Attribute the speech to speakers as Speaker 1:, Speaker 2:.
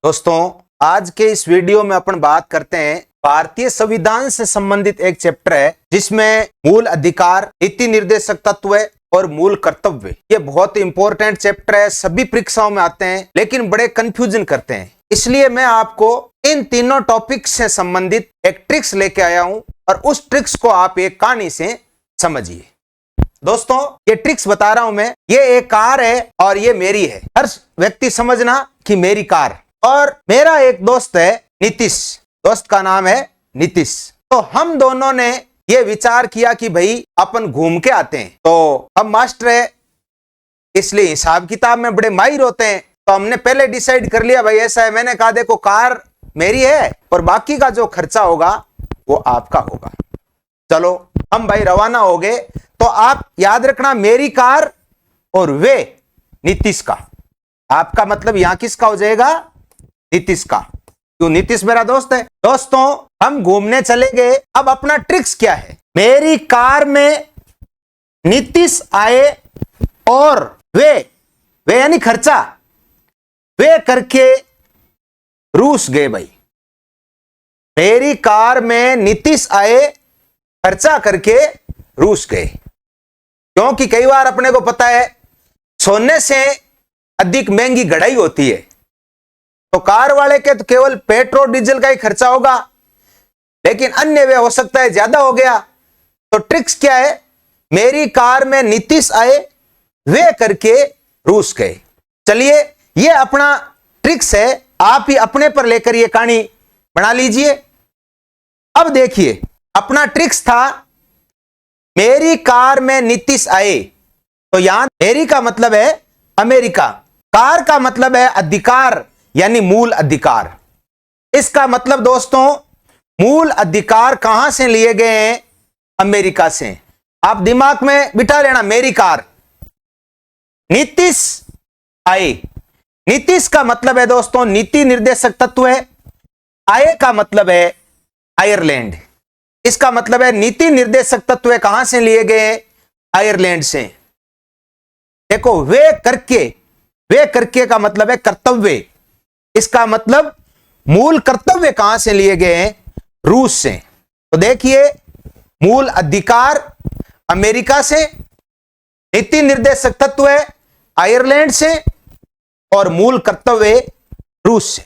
Speaker 1: दोस्तों, आज के इस वीडियो में अपन बात करते हैं भारतीय संविधान से संबंधित एक चैप्टर है जिसमें मूल अधिकार, नीति निर्देशक तत्व और मूल कर्तव्य। ये बहुत इंपॉर्टेंट चैप्टर है, सभी परीक्षाओं में आते हैं लेकिन बड़े कंफ्यूजन करते हैं। इसलिए मैं आपको इन तीनों टॉपिक से संबंधित एक ट्रिक्स लेके आया हूं और उस ट्रिक्स को आप एक कहानी से समझिए। दोस्तों, ये ट्रिक्स बता रहा हूं मैं। ये एक कार है और ये मेरी है। हर व्यक्ति समझना कि मेरी कार, और मेरा एक दोस्त है नीतीश, दोस्त का नाम है नीतीश। तो हम दोनों ने ये विचार किया कि भाई अपन घूम के आते हैं। तो हम मास्टर है इसलिए हिसाब किताब में बड़े माहिर होते हैं। तो हमने पहले डिसाइड कर लिया भाई ऐसा है। मैंने कहा देखो कार मेरी है और बाकी का जो खर्चा होगा वो आपका होगा। चलो हम भाई रवाना हो गए। तो आप याद रखना, मेरी कार और वे नीतीश का। आपका मतलब यहां किसका हो जाएगा? नीतीश का, क्यों नीतीश मेरा दोस्त है। दोस्तों, हम घूमने चले गए। अब अपना ट्रिक्स क्या है? मेरी कार में नीतीश आए और वे यानी खर्चा वे करके रूस गए। भाई मेरी कार में नीतीश आए, खर्चा करके रूस गए। क्योंकि कई बार अपने को पता है सोने से अधिक महंगी गढ़ाई होती है। तो कार वाले के तो केवल पेट्रोल डीजल का ही खर्चा होगा, लेकिन अन्य वे हो सकता है ज्यादा हो गया। तो ट्रिक्स क्या है? मेरी कार में नीतीश आए, वे करके रूस गए। चलिए ये अपना ट्रिक्स है, आप ही अपने पर लेकर ये कहानी बना लीजिए। अब देखिए, अपना ट्रिक्स था मेरी कार में नीतीश आए। तो यहां मेरी का मतलब है अमेरिका, कार का मतलब है अधिकार यानी मूल अधिकार। इसका मतलब दोस्तों, मूल अधिकार कहां से लिए गए हैं? अमेरिका से। आप दिमाग में बिठा लेना, मेरी कार, नीतीश आए। नीतीश का मतलब है दोस्तों नीति निर्देशक तत्व है। आए का मतलब है आयरलैंड। इसका मतलब है नीति निर्देशक तत्व कहां से लिए गए? आयरलैंड से। देखो, वे करके का मतलब है कर्तव्य। इसका मतलब मूल कर्तव्य कहां से लिए गए हैं? रूस से। तो देखिए, मूल अधिकार अमेरिका से, नीति निर्देशक तत्व आयरलैंड से और मूल कर्तव्य रूस से।